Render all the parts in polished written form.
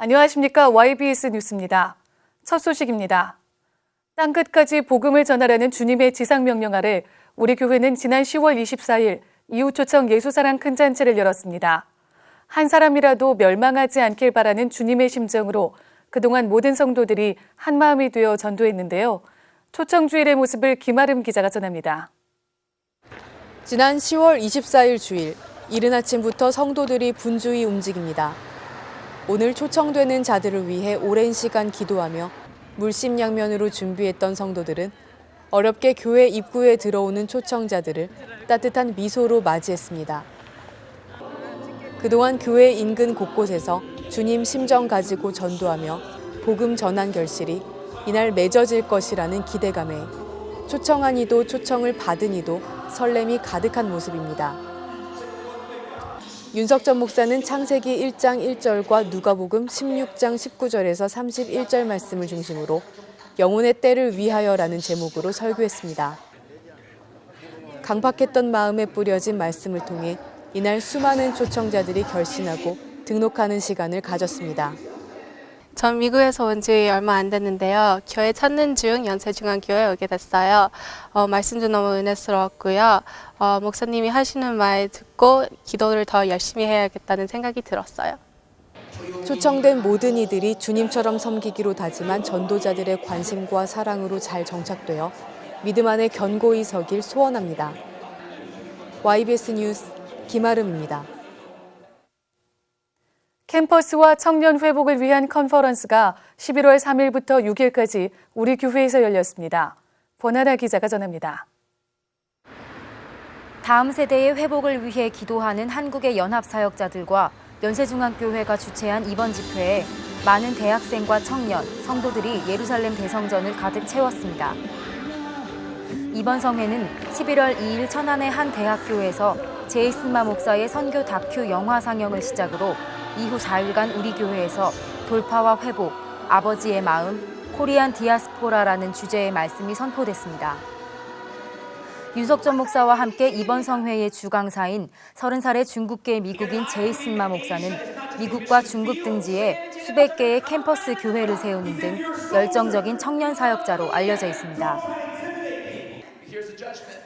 안녕하십니까. YBS 뉴스입니다. 첫 소식입니다. 땅끝까지 복음을 전하라는 주님의 지상명령 아래 우리 교회는 지난 10월 24일 이웃초청 예수사랑 큰 잔치를 열었습니다. 한 사람이라도 멸망하지 않길 바라는 주님의 심정으로 그동안 모든 성도들이 한마음이 되어 전도했는데요. 초청주일의 모습을 김아름 기자가 전합니다. 지난 10월 24일 주일, 이른 아침부터 성도들이 분주히 움직입니다. 오늘 초청되는 자들을 위해 오랜 시간 기도하며 물심양면으로 준비했던 성도들은 어렵게 교회 입구에 들어오는 초청자들을 따뜻한 미소로 맞이했습니다. 그동안 교회 인근 곳곳에서 주님 심정 가지고 전도하며 복음 전한 결실이 이날 맺어질 것이라는 기대감에 초청한 이도 초청을 받은 이도 설렘이 가득한 모습입니다. 윤석전 목사는 창세기 1장 1절과 누가복음 16장 19절에서 31절 말씀을 중심으로 영혼의 때를 위하여라는 제목으로 설교했습니다. 강팍했던 마음에 뿌려진 말씀을 통해 이날 수많은 초청자들이 결신하고 등록하는 시간을 가졌습니다. 전 미국에서 온 지 얼마 안 됐는데요. 교회 찾는 중 연세중앙교회에 오게 됐어요. 말씀도 너무 은혜스러웠고요. 목사님이 하시는 말 듣고 기도를 더 열심히 해야겠다는 생각이 들었어요. 초청된 모든 이들이 주님처럼 섬기기로 다짐한 전도자들의 관심과 사랑으로 잘 정착되어 믿음 안에 견고히 서길 소원합니다. YBS 뉴스 김아름입니다. 캠퍼스와 청년 회복을 위한 컨퍼런스가 11월 3일부터 6일까지 우리 교회에서 열렸습니다. 권하나 기자가 전합니다. 다음 세대의 회복을 위해 기도하는 한국의 연합사역자들과 연세중앙교회가 주최한 이번 집회에 많은 대학생과 청년, 성도들이 예루살렘 대성전을 가득 채웠습니다. 이번 성회는 11월 2일 천안의 한 대학교에서 제이슨마 목사의 선교 다큐 영화 상영을 시작으로 이후 4일간 우리 교회에서 돌파와 회복, 아버지의 마음, 코리안 디아스포라라는 주제의 말씀이 선포됐습니다. 윤석전 목사와 함께 이번 성회의 주강사인 30살의 중국계 미국인 제이슨마 목사는 미국과 중국 등지에 수백 개의 캠퍼스 교회를 세우는 등 열정적인 청년 사역자로 알려져 있습니다.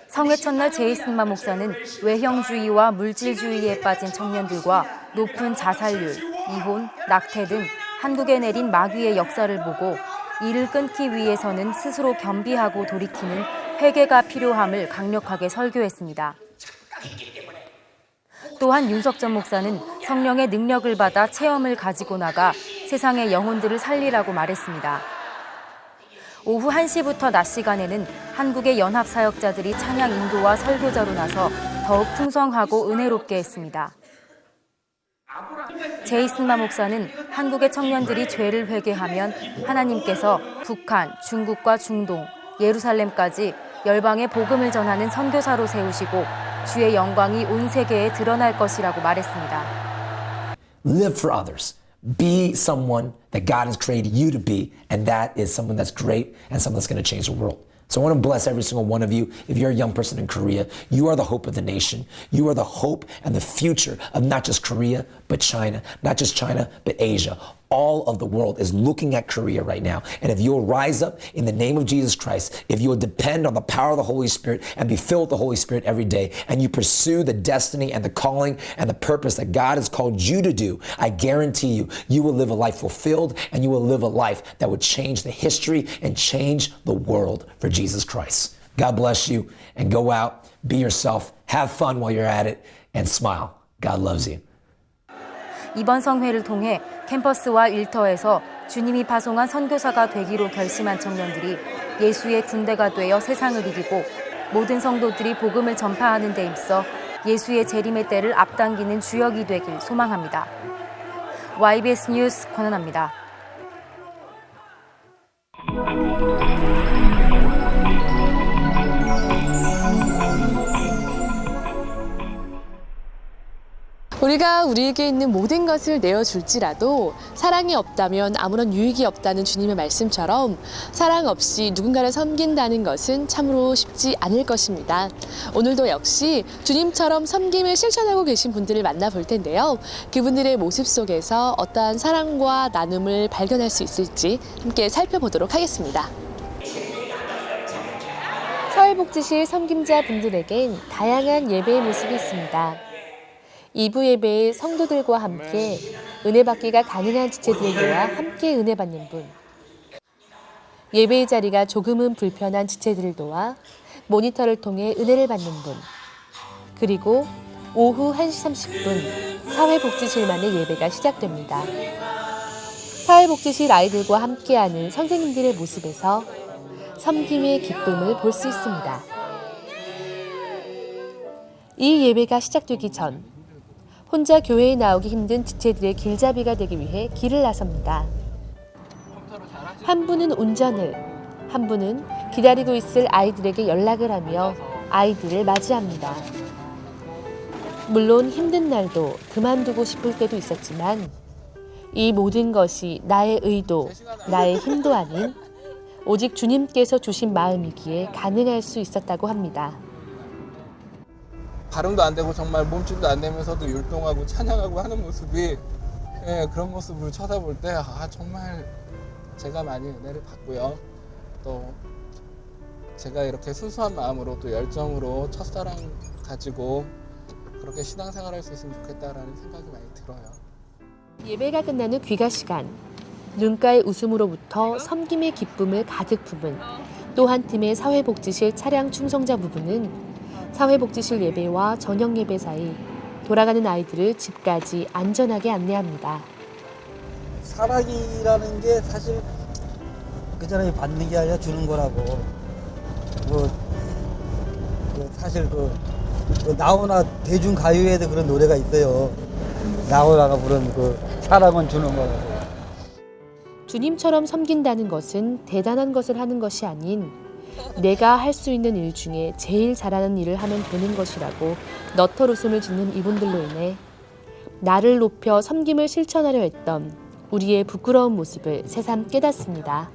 성회 첫날 제이슨마 목사는 외형주의와 물질주의에 빠진 청년들과 높은 자살률, 이혼, 낙태 등 한국에 내린 마귀의 역사를 보고 이를 끊기 위해서는 스스로 겸비하고 돌이키는 회개가 필요함을 강력하게 설교했습니다. 또한 윤석전 목사는 성령의 능력을 받아 체험을 가지고 나가 세상의 영혼들을 살리라고 말했습니다. 오후 1시부터 낮 시간에는 한국의 연합사역자들이 찬양 인도와 설교자로 나서 더욱 풍성하고 은혜롭게 했습니다. 제이슨마 목사는 한국의 청년들이 죄를 회개하면 하나님께서 북한, 중국과 중동, 예루살렘까지 열방에 복음을 전하는 선교사로 세우시고 주의 영광이 온 세계에 드러날 것이라고 말했습니다. Live for others. Be someone that God has created you to be, and that is someone that's great and someone that's going to change the world. So I want to bless every single one of you. If you're a young person in Korea, you are the hope of the nation. You are the hope and the future of not just Korea, but China. Not just China, but Asia. All of the world is looking at Korea right now. And if you'll rise up in the name of Jesus Christ, if you will depend on the power of the Holy Spirit and be filled with the Holy Spirit every day, and you pursue the destiny and the calling and the purpose that God has called you to do, I guarantee you, you will live a life fulfilled and you will live a life that would change the history and change the world for Jesus Christ. God bless you, and go out, be yourself, have fun while you're at it, and smile. God loves you. 이번 성회를 통해 캠퍼스와 일터에서 주님이 파송한 선교사가 되기로 결심한 청년들이 예수의 군대가 되어 세상을 이기고 모든 성도들이 복음을 전파하는 데 힘써 예수의 재림의 때를 앞당기는 주역이 되길 소망합니다. YBS 뉴스 권은아입니다. 우리가 우리에게 있는 모든 것을 내어줄지라도 사랑이 없다면 아무런 유익이 없다는 주님의 말씀처럼 사랑 없이 누군가를 섬긴다는 것은 참으로 쉽지 않을 것입니다. 오늘도 역시 주님처럼 섬김을 실천하고 계신 분들을 만나볼 텐데요. 그분들의 모습 속에서 어떠한 사랑과 나눔을 발견할 수 있을지 함께 살펴보도록 하겠습니다. 사회복지실 섬김자 분들에겐 다양한 예배의 모습이 있습니다. 2부 예배에 성도들과 함께 은혜 받기가 가능한 지체들과 함께 은혜 받는 분. 예배의 자리가 조금은 불편한 지체들을 도와 모니터를 통해 은혜를 받는 분. 그리고 오후 1시 30분 사회복지실만의 예배가 시작됩니다. 사회복지실 아이들과 함께하는 선생님들의 모습에서 섬김의 기쁨을 볼 수 있습니다. 이 예배가 시작되기 전 혼자 교회에 나오기 힘든 지체들의 길잡이가 되기 위해 길을 나섭니다. 한 분은 운전을, 한 분은 기다리고 있을 아이들에게 연락을 하며 아이들을 맞이합니다. 물론 힘든 날도 그만두고 싶을 때도 있었지만 이 모든 것이 나의 의도, 나의 힘도 아닌 오직 주님께서 주신 마음이기에 가능할 수 있었다고 합니다. 발음도 안 되고 정말 몸짓도 안 되면서도 율동하고 찬양하고 하는 모습이 그런 모습을 쳐다볼 때 정말 제가 많이 은혜를 받고요. 또 제가 이렇게 순수한 마음으로 또 열정으로 첫사랑 가지고 그렇게 신앙생활할 수 있으면 좋겠다라는 생각이 많이 들어요. 예배가 끝나는 귀가 시간. 눈가의 웃음으로부터 섬김의 기쁨을 가득 품은 또 한 팀의 사회복지실 차량 충성자 부부는 사회복지실 예배와 저녁 예배 사이 돌아가는 아이들을 집까지 안전하게 안내합니다. 사랑이라는 게 사실 그 사람이 받는 게 아니라 주는 거라고. 사실 나훈아 대중 가요에도 그런 노래가 있어요. 나훈아가 부른 사랑은 주는 거라고. 주님처럼 섬긴다는 것은 대단한 것을 하는 것이 아닌 내가 할 수 있는 일 중에 제일 잘하는 일을 하면 되는 것이라고 너털 웃음을 짓는 이분들로 인해 나를 높여 섬김을 실천하려 했던 우리의 부끄러운 모습을 새삼 깨닫습니다.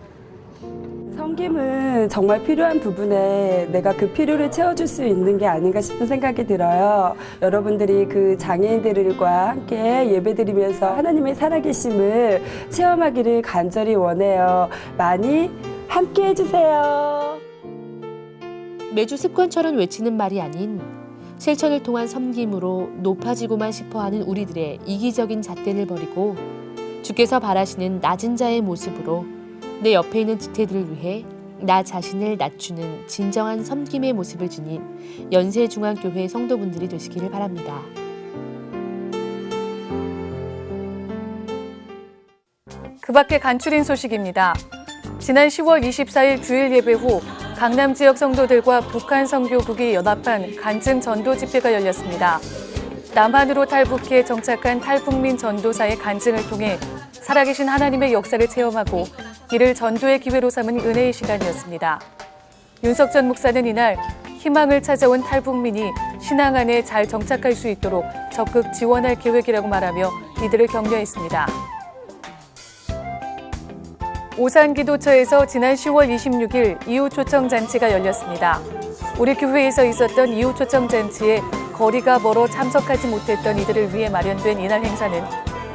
섬김은 정말 필요한 부분에 내가 그 필요를 채워줄 수 있는 게 아닌가 싶은 생각이 들어요. 여러분들이 그 장애인들과 함께 예배드리면서 하나님의 살아계심을 체험하기를 간절히 원해요. 많이 함께 해주세요. 매주 습관처럼 외치는 말이 아닌 실천을 통한 섬김으로 높아지고만 싶어하는 우리들의 이기적인 잣대를 버리고 주께서 바라시는 낮은 자의 모습으로 내 옆에 있는 지체들을 위해 나 자신을 낮추는 진정한 섬김의 모습을 지닌 연세중앙교회 성도분들이 되시기를 바랍니다. 그 밖에 간추린 소식입니다. 지난 10월 24일 주일 예배 후 강남 지역 성도들과 북한 선교국이 연합한 간증 전도 집회가 열렸습니다. 남한으로 탈북해 정착한 탈북민 전도사의 간증을 통해 살아계신 하나님의 역사를 체험하고 이를 전도의 기회로 삼은 은혜의 시간이었습니다. 윤석전 목사는 이날 희망을 찾아온 탈북민이 신앙 안에 잘 정착할 수 있도록 적극 지원할 계획이라고 말하며 이들을 격려했습니다. 오산기도처에서 지난 10월 26일 이웃초청잔치가 열렸습니다. 우리 교회에서 있었던 이웃초청잔치에 거리가 멀어 참석하지 못했던 이들을 위해 마련된 이날 행사는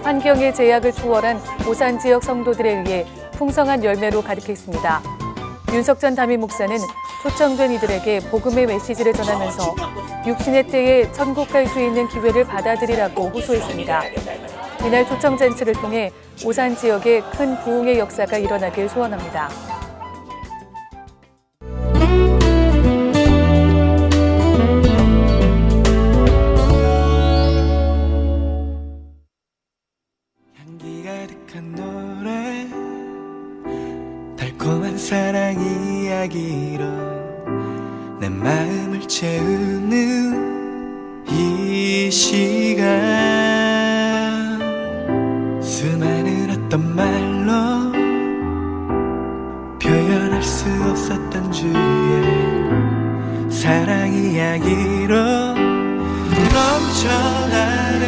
환경의 제약을 초월한 오산 지역 성도들에 의해 풍성한 열매로 가득했습니다. 윤석전 담임 목사는 초청된 이들에게 복음의 메시지를 전하면서 육신의 때에 천국 갈 수 있는 기회를 받아들이라고 호소했습니다. 이날 초청잔치를 통해 오산 지역에 큰 부흥의 역사가 일어나길 소원합니다. 향기 가득한 노래 달콤한 사랑 이야기로 내 마음을 채우는 이 시간 수많은 어떤 말로 표현할 수 없었던 주의 사랑 이야기로 넘쳐나네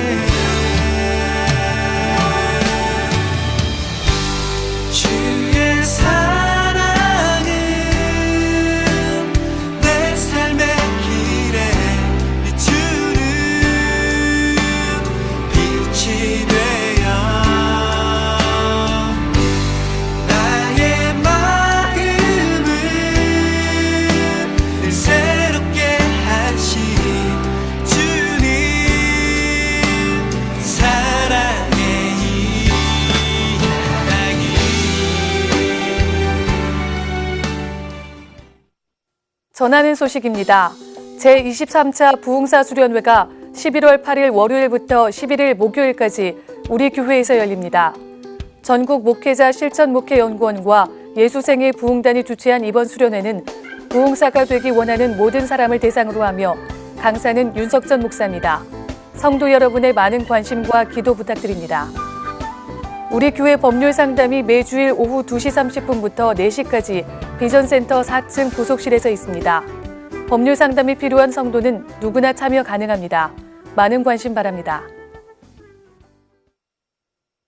전하는 소식입니다. 제23차 부흥사 수련회가 11월 8일 월요일부터 11일 목요일까지 우리 교회에서 열립니다. 전국 목회자 실천목회연구원과 예수생애 부흥단이 주최한 이번 수련회는 부흥사가 되기 원하는 모든 사람을 대상으로 하며 강사는 윤석전 목사입니다. 성도 여러분의 많은 관심과 기도 부탁드립니다. 우리 교회 법률 상담이 매주일 오후 2시 30분부터 4시까지 비전센터 4층 부속실에서 있습니다. 법률 상담이 필요한 성도는 누구나 참여 가능합니다. 많은 관심 바랍니다.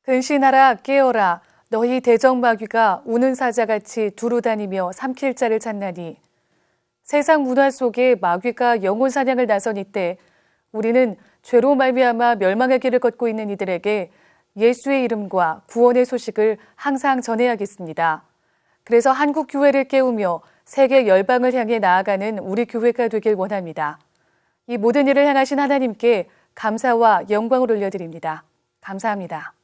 근신하라 깨어라 너희 대적마귀가 우는 사자같이 두루 다니며 삼킬 자를 찾나니. 세상 문화 속에 마귀가 영혼 사냥을 나선 이때 우리는 죄로 말미암아 멸망의 길을 걷고 있는 이들에게 예수의 이름과 구원의 소식을 항상 전해야겠습니다. 그래서 한국 교회를 깨우며 세계 열방을 향해 나아가는 우리 교회가 되길 원합니다. 이 모든 일을 행하신 하나님께 감사와 영광을 올려드립니다. 감사합니다.